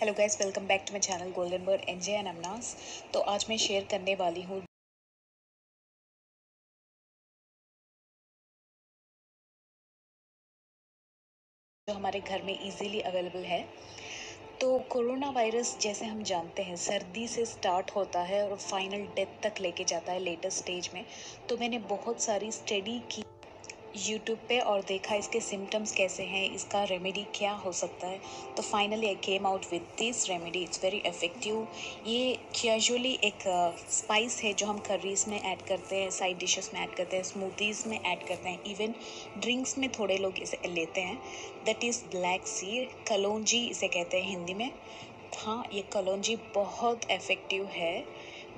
Hello guys, welcome back to my channel golden bird NJ and Amnas. तो आज मैं share करने वाली हूँ जो हमारे घर में इजीली अवेलेबल है। तो कोरोना वायरस जैसे हम जानते हैं सर्दी से स्टार्ट होता है और फाइनल डेथ तक लेके जाता है लेटेस्ट स्टेज में। तो मैंने बहुत सारी स्टडी की यूट्यूब पे और देखा इसके सिम्टम्स कैसे हैं, इसका रेमेडी क्या हो सकता है। तो finally I came out with this remedy. It's very effective. ये कैजुअली एक स्पाइस है जो हम करीज में ऐड करते हैं, साइड डिशेस में ऐड करते हैं, स्मूदीज़ में ऐड करते हैं, इवन ड्रिंक्स में थोड़े लोग इसे लेते हैं। दैट इज़ ब्लैक सीड, कलौंजी इसे कहते हैं हिंदी में। हाँ, ये कलौंजी बहुत इफ़ेक्टिव है।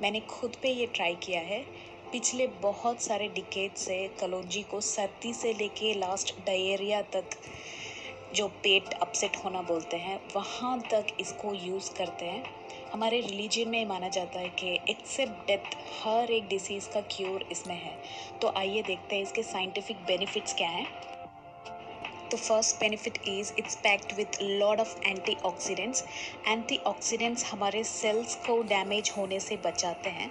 मैंने खुद पे ये ट्राई किया है। पिछले बहुत सारे डिकेड से कलौंजी को सर्दी से लेके लास्ट डायरिया तक, जो पेट अपसेट होना बोलते हैं, वहाँ तक इसको यूज़ करते हैं। हमारे रिलीजन में माना जाता है कि एक्सेप्ट डेथ हर एक डिसीज़ का क्योर इसमें है। तो आइए देखते हैं इसके साइंटिफिक बेनिफिट्स क्या हैं। The first benefit is it's packed with lot of antioxidants. Antioxidants हमारे सेल्स को डैमेज होने से बचाते हैं।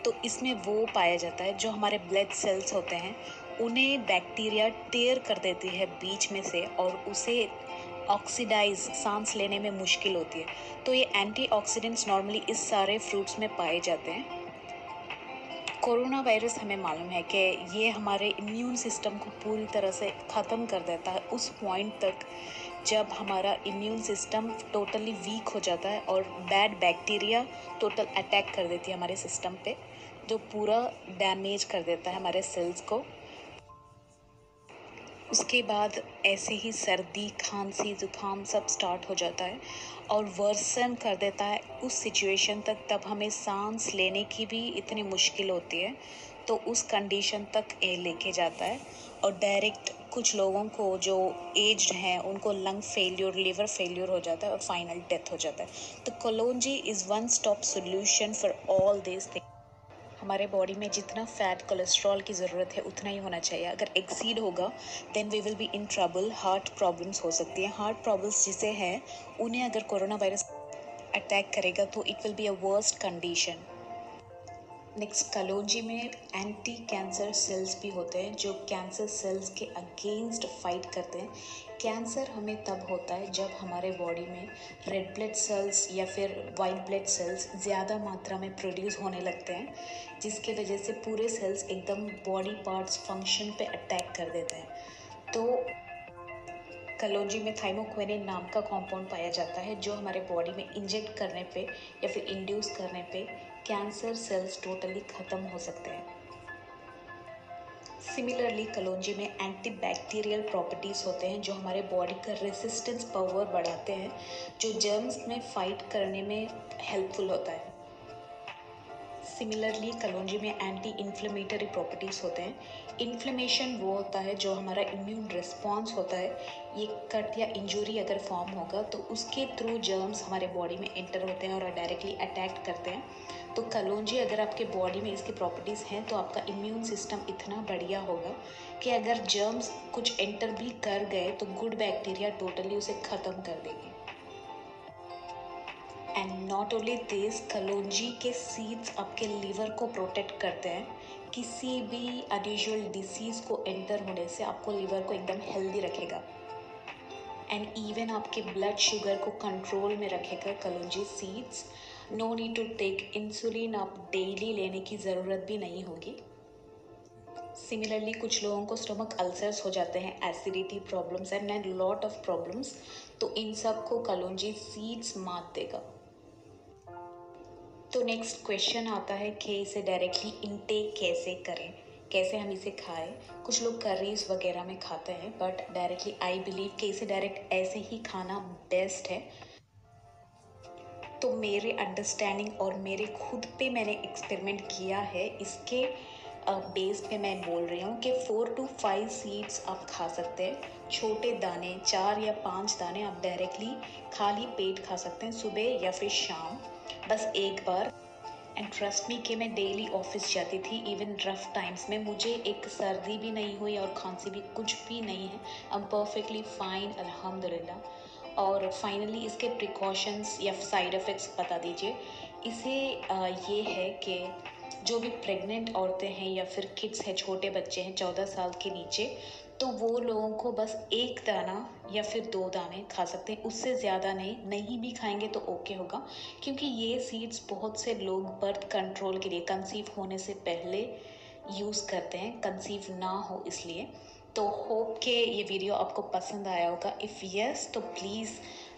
तो इसमें वो पाया जाता है जो हमारे ब्लड सेल्स होते हैं, उन्हें बैक्टीरिया टेयर कर देती है बीच में से और उसे ऑक्सीडाइज सांस लेने में मुश्किल होती है। तो ये एंटीऑक्सीडेंट्स नॉर्मली इस सारे फ्रूट्स में पाए जाते हैं। कोरोना वायरस हमें मालूम है कि ये हमारे इम्यून सिस्टम को पूरी तरह से ख़त्म कर देता है उस पॉइंट तक जब हमारा इम्यून सिस्टम टोटली वीक हो जाता है और बैड बैक्टीरिया टोटल अटैक कर देती है हमारे सिस्टम पे, जो पूरा डैमेज कर देता है हमारे सेल्स को। उसके बाद ऐसे ही सर्दी, खांसी, ज़ुकाम सब स्टार्ट हो जाता है और वर्सन कर देता है उस सिचुएशन तक। तब हमें सांस लेने की भी इतनी मुश्किल होती है, तो उस कंडीशन तक ये लेके जाता है। और डायरेक्ट कुछ लोगों को जो एज्ड हैं उनको लंग फेल्योर, लिवर फेल्योर हो जाता है और फाइनल डेथ हो जाता है। तो kalonji is one stop solution for all this thing. हमारे बॉडी में जितना फैट, कोलेस्ट्रॉल की ज़रूरत है उतना ही होना चाहिए। अगर एक्सीड होगा then we will be in trouble. Heart problems हो सकती हैं। हार्ट प्रॉब्लम्स जिसे हैं उन्हें अगर कोरोना वायरस अटैक करेगा तो it will be a worst condition. Next, कलौंजी में एंटी कैंसर सेल्स भी होते हैं जो कैंसर सेल्स के अगेंस्ट फाइट करते हैं। कैंसर हमें तब होता है जब हमारे बॉडी में रेड ब्लड सेल्स या फिर वाइट ब्लड सेल्स ज़्यादा मात्रा में प्रोड्यूस होने लगते हैं, जिसके वजह से पूरे सेल्स एकदम बॉडी पार्ट्स फंक्शन पे अटैक कर देते हैं। तो कलौंजी में थाइमोक्विनिन नाम का कंपाउंड पाया जाता है जो हमारे बॉडी में इंजेक्ट करने पे या फिर इंड्यूस करने पे कैंसर सेल्स टोटली ख़त्म हो सकते हैं। सिमिलरली कलौंजी में एंटीबैक्टीरियल प्रॉपर्टीज़ होते हैं जो हमारे बॉडी का रेसिस्टेंस पावर बढ़ाते हैं, जो जर्म्स में फाइट करने में हेल्पफुल होता है। सिमिलरली कलौंजी में एंटी इन्फ्लेमेटरी प्रॉपर्टीज़ होते हैं। इन्फ्लेमेशन वो होता है जो हमारा इम्यून रिस्पॉन्स होता है। ये कट या इंजरी अगर फॉर्म होगा तो उसके थ्रू जर्म्स हमारे बॉडी में एंटर होते हैं और डायरेक्टली अटैक करते हैं। तो कलौंजी अगर आपके बॉडी में इसकी प्रॉपर्टीज़ हैं तो आपका इम्यून सिस्टम इतना बढ़िया होगा कि अगर जर्म्स कुछ एंटर भी कर गए तो गुड बैक्टीरिया टोटली उसे ख़त्म कर देगी। एंड नॉट ओनली दिस, कलौंजी के सीड्स आपके लीवर को प्रोटेक्ट करते हैं। किसी भी अनयूजुअल डिसीज़ को एंटर होने से आपको लीवर को एकदम हेल्दी रखेगा एंड इवन आपके ब्लड शुगर को कंट्रोल में रखेगा kalonji seeds. No need to take insulin, आप डेली लेने की ज़रूरत भी नहीं होगी। सिमिलरली कुछ लोगों को स्टमक अल्सर्स हो जाते हैं, acidity problems and lot of problems, तो इन सब को कलौंजी सीड्स मात देगा। तो नेक्स्ट क्वेश्चन आता है कि इसे डायरेक्टली इनटेक कैसे करें, कैसे हम इसे खाएं। कुछ लोग करीज वगैरह में खाते हैं बट डायरेक्टली आई बिलीव कि इसे डायरेक्ट ऐसे ही खाना बेस्ट है। तो मेरे अंडरस्टैंडिंग और मेरे खुद पे मैंने एक्सपेरिमेंट किया है, इसके बेस पे मैं बोल रही हूँ कि 4 to 5 सीड्स आप खा सकते हैं। छोटे दाने 4 या 5 दाने आप डायरेक्टली खाली पेट खा सकते हैं सुबह या फिर शाम, बस एक बार। एंड ट्रस्ट मी कि मैं डेली ऑफिस जाती थी, इवन रफ टाइम्स में मुझे एक सर्दी भी नहीं हुई और खांसी भी कुछ भी नहीं है। आई एम परफेक्टली फाइन, अल्हम्दुलिल्लाह। और फाइनली इसके प्रिकॉशंस या साइड इफ़ेक्ट्स बता दीजिए। इसे ये है कि जो भी प्रेग्नेंट औरतें हैं या फिर किड्स हैं, छोटे बच्चे हैं 14 साल के नीचे, तो वो लोगों को बस 1 दाना या फिर 2 दाने खा सकते हैं, उससे ज़्यादा नहीं। नहीं भी खाएँगे तो ओके होगा, क्योंकि ये सीड्स बहुत से लोग बर्थ कंट्रोल के लिए कंसीव होने से पहले यूज़ करते हैं, कंसीव ना हो इसलिए। तो होप के ये वीडियो आपको पसंद आया होगा। इफ़ यस तो प्लीज़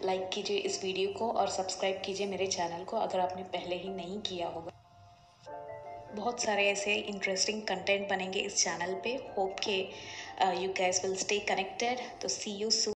लाइक कीजिए इस वीडियो को और सब्सक्राइब कीजिए मेरे चैनल को अगर आपने पहले ही नहीं किया होगा। बहुत सारे ऐसे इंटरेस्टिंग कंटेंट बनेंगे इस चैनल पे। होप के you guys will stay connected. तो सी यू सून।